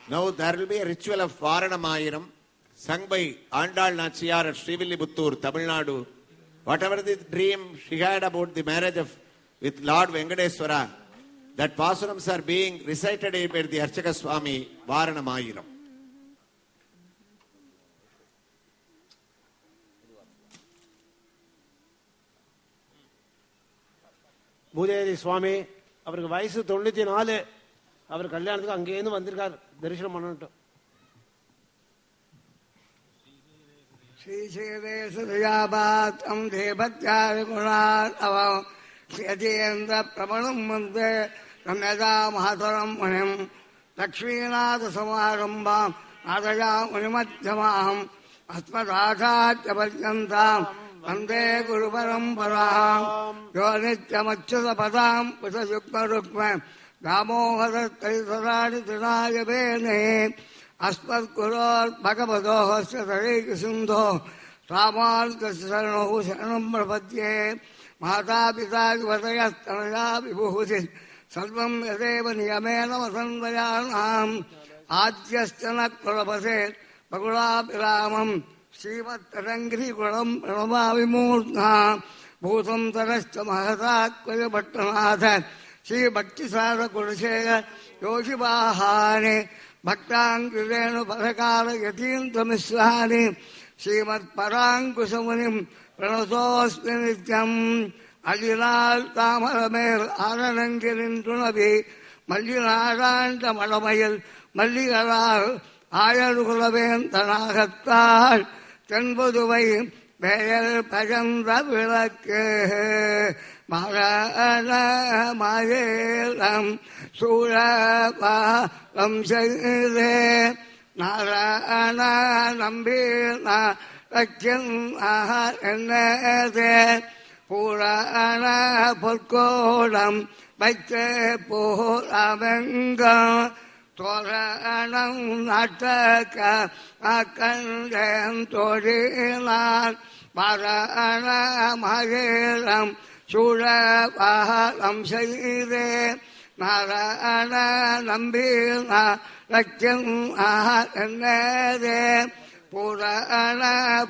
Now there will be a ritual of Varanamayiram sung by Andal Nachiyar at Srivilliputturu, Tamil Nadu. Whatever the dream she had about the marriage with Lord Venkateswara, that pasurams are being recited by the Archaka Swami Varanamayiram. Bhudevi சுவாமி அவருக்கு வயசு 94. அவர் கல்யாணத்துக்கு அங்கேருந்து வந்திருக்கார் தரிசனம் பண்ணட்டும். ஸ்ரீசேதேசயாபாத்தம் தேபத்யாதி குணார்ணவம் ஸ்ரீயதீந்திர பிரபலம் வந்தே ரம்யதா மகதரம் முனிம் லக்ஷ்மீநாத சமாரம்பாம் நாதயா முனிமத்தியமாம் அஸ்மதாச்சார்ய பர்யந்தாம் வந்தே குரு பரம்பராம் யோ நித்யமச்சுத பதாம் புஷயுக்மருக்ம தாமோகதத்தைசராணி தினாயவேனே அஸ்மத் குரோர் பகவதோஹஸ்ய தரேக சிந்தோ ராமானுஜஸ்ய சரணோ சரணம் பிரபத்யே மாதா பிதா யுவதயஸ்தனயா விபூதி சர்வம் யதேவ நியமேன வசந்தயானாம் ஆத்யஸ்தன குலபசே பகுலாபிராமம் ஸ்ரீமத்தரங்கிரிகுளம் பிரணமாவிமூர்த்தா பூதம் தரஸ்த மகதாத்வய பட்டநாத ஸ்ரீபக்திசார குலசேக யோகிவாஹானி பக்தாங்கிரேணு பரகால யதீந்திரமிஸ்ராணி ஸ்ரீமத் பராங்குசமுனிம் பிரணதோஸ்மி நித்யம். அழினால் தாமரமேல் ஆரணங்கிரின் துணவி மல்லிநாடாண்ட மடமையில் மல்லிகளால் ஆயருகுலவேந்தனாகத்தாள் தென்பதுவை பெயர் பஜந்த விளக்கு மரணமயேலம் சூழபாலம் செய்தே நாராயண நம்பீன லட்சம் என்னதே புராண பொற்கோடம் வைத்தே போராமெங்கம் தோரணம் நாட்டக்க அக்கண்டேன் தொழிலான் மரண மகிழம் சூழபாலம் செய்தே நாராயண நம்பீன லட்சம் என்னதே புராண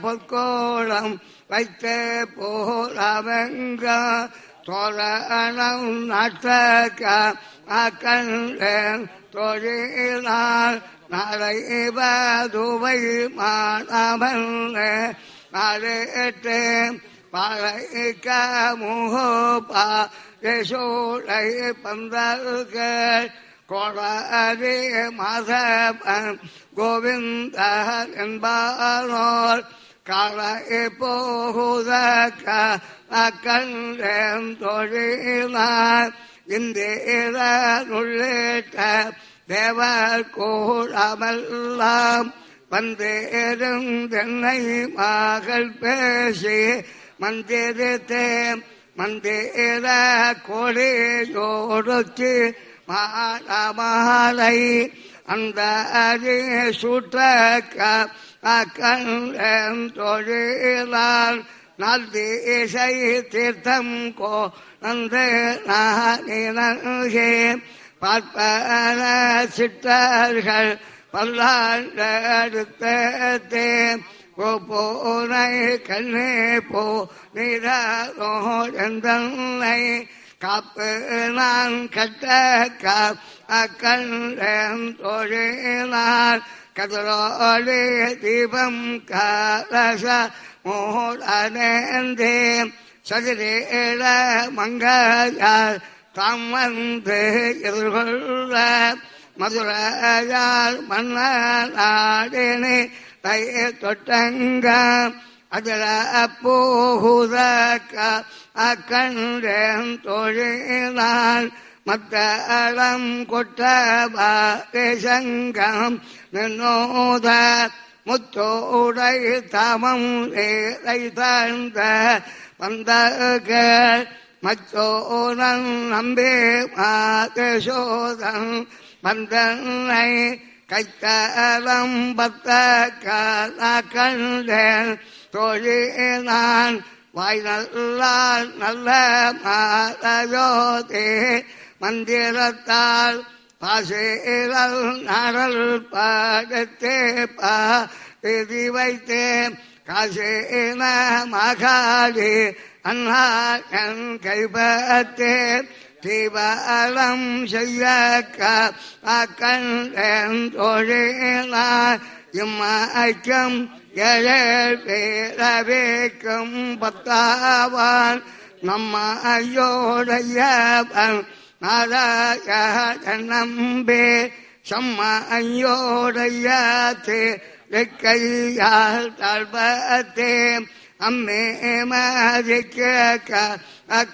பொற்கோளம் வைத்தே போராமெங்க தோரணம் நாட்டக்க அக்கண்டேன் தொழிலால் நாளை பதுவை மாணவன் நாளேட்டே பாழைக்க முகோபா யசோடை பந்தல்கள் கோடாரே மாதவன் கோவிந்தர் என்பாரோர் காலை போகுதக்க அக்கண்டேன் தொழிலால் இந்தேர நுள்ளேட்ட தேவர் கோடாமெல்லாம் வந்தேரும் தென்னை மகள் பேசி மந்திரத்தே மந்தேர கோடையோடுக்கு மாலை அந்த சூட்டக்க அக்கண்டேன் தொழிலால் நல்தேசை தீர்த்தம் கோ நந்தே நானே பார்ப்பன சித்தர்கள் பல்லாண்டே போனை கண்ணே போ நீரோடந்தனை காப்பு நான் கட்ட அக்கண்டேன் தொழிலால் கதரோடு தீபம் கலச மோடனேந்தே சதிரேட மங்கையால் தாம் வந்து எதிர்கொள்ள மதுரையால் மன்னாடினே தொட்டங்க அதில் போகுதக்க அக்கண்டேன் தொழிலால் மத்தளம் கொட்ட பாசங்கம் நின்னோத முத்தோடை தாமம் ஏரை தாழ்ந்த வந்தகள் மச்சோதன் நம்பே மாதசோதன் வந்தனை கைத்தலம் பத்த கண்டேன் தொழிலான் வாய் நல்லால் நல்ல மாதயோதே மந்திரத்தால் பாசேரல் நாடல் பாகத்தே பாதி வைத்தே காசேன மகாடி அண்ணா என் கைபத்தே தீபாலம் செய்ய கண்டேன் தோழினார் இம்மாய்க்கம் ஏழவேக்கும் பத்தாவான் நம்ம ஐயோடையவன் நாராயண நம்பே சம்ம ஐயோடையத்தே கையால் தாழ்வத்தே அம்மே மதிக்க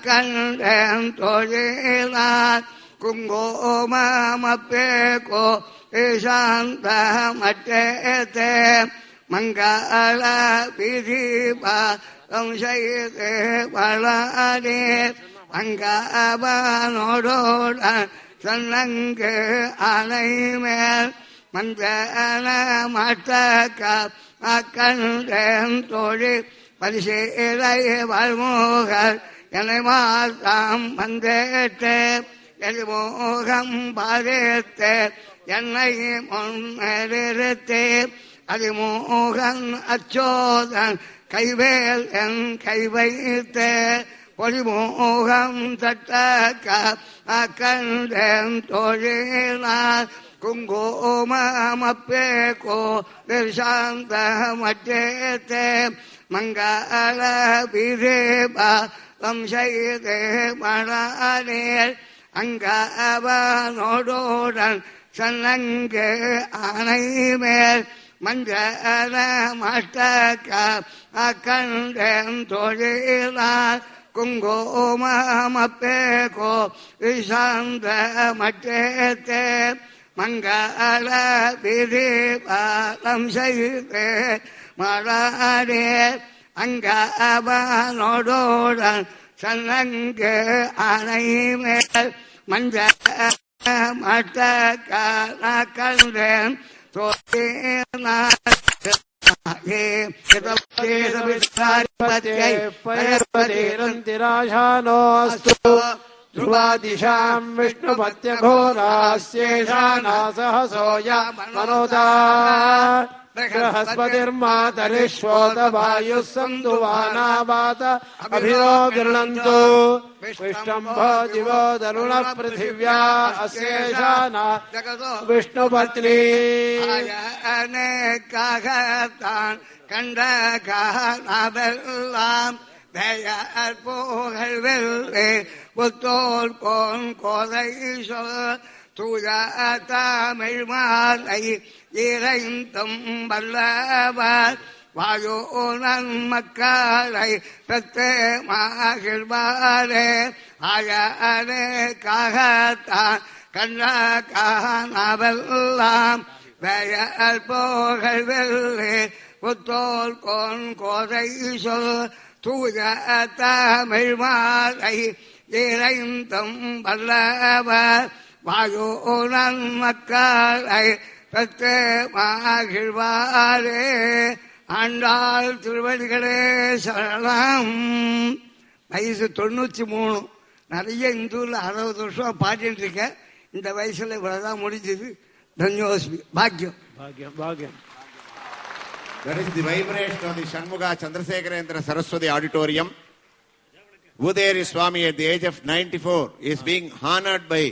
கண்டேன் தோழினார் குங்கோமப்பேகோ சாந்த மட்டேத்தே மங்கள விதிபாலம் செய்தே வளரே அங்கவனோடோட சொன்னங்கு அணைமேல் மந்தன மட்டக்க கண்டேன் தோழி பரிசேலை வாழ்மோகர் என்னை மாற்றம் வந்தேட்டே எரிமோகம் பாதேத்தே என்னை முன்னெடுத்தே அதிமோகன் அச்சோதன் கைவேல் என் கை வைத்தே பொலிமோகம் தட்டக்க கண்டேன் தோழினார் குங்கோமப்பேகோ சாந்த மட்டேத்தே மங்கள விதேபாலம் செய்தே மணானேர் அங்கவனோடோடன் சன்னங்கு அணைமேல் மஞ்சள மட்டக்க கண்டேன் தோழினார் குங்கோமப்பேகோ சாந்த மட்டேத்தே மங்கள விதேபாலம் செய்தே மழானே அங்கவனோடோடன் சன்னங்கு அணைமேல் மஞ்சள் மட்டக்க கண்டேன் திராஜானோஸ்து ध्रुवादिशाम् विष्णुपत्यघोरास्येषानासहसोय मनोदा बृहस्पतिर्मातरिश्वोतवायुः सन्दुवानावात अभिनो गृह्णन्तु विष्टम्भो दिवो तरुणः पृथिव्या अस्येषाना विष्णुपत्नी அநேகாகத்தான் கண்டகானவெல்லாம் பெயர் புகழ் வெல்லே புத்தோல் கோன் கோதை சொல் தூய தமிழ் மாலை இறைந்தும் வல்லவர் வாயோனன் மக்களை பெற்றே மகிழ்வாரே ஆயனே காகத்தான் கண்டகானவெல்லாம் பெயர் புகழ் வெல்லே புத்தோல் கோன் கோதை சொல் தூய தமிழ் மாலை இறைந்தும் வல்லவர் வாயோனன் மக்களை பெற்றே மகிழ்வாரே. ஆண்டாள் திருவடிகளே சரணம். வயசு 93. நிறைய இந்த ஊர்ல 60 வருஷம் பாடிட்டு இருக்கேன். இந்த வயசுல இவ்வளவுதான் முடிஞ்சது. தன்யோஸ்மி. பாக்கியம் பாக்கியம் பாக்கியம். That is the vibration of the Shanmuga Chandrasekharendra Saraswati Auditorium. Udayari Swami at the age of 94 is being honored by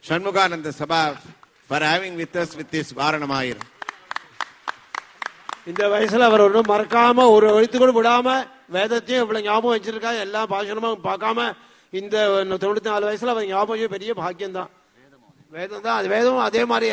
Shanmugananda Sabha for having with us with this Varanamayir. இந்த வயசுல அவர் ஒன்றும் மறக்காம ஒரு எழுத்து கூட விடாம வேதத்தையும் இவ்வளவு ஞாபகம் வச்சிருக்கா. எல்லா பாஷணமும் பார்க்காம இந்த 94 வயசுல அவர் ஞாபகம் பெரிய பாக்கியம் தான். வேதம் தான். அது வேதமும் அதே மாதிரி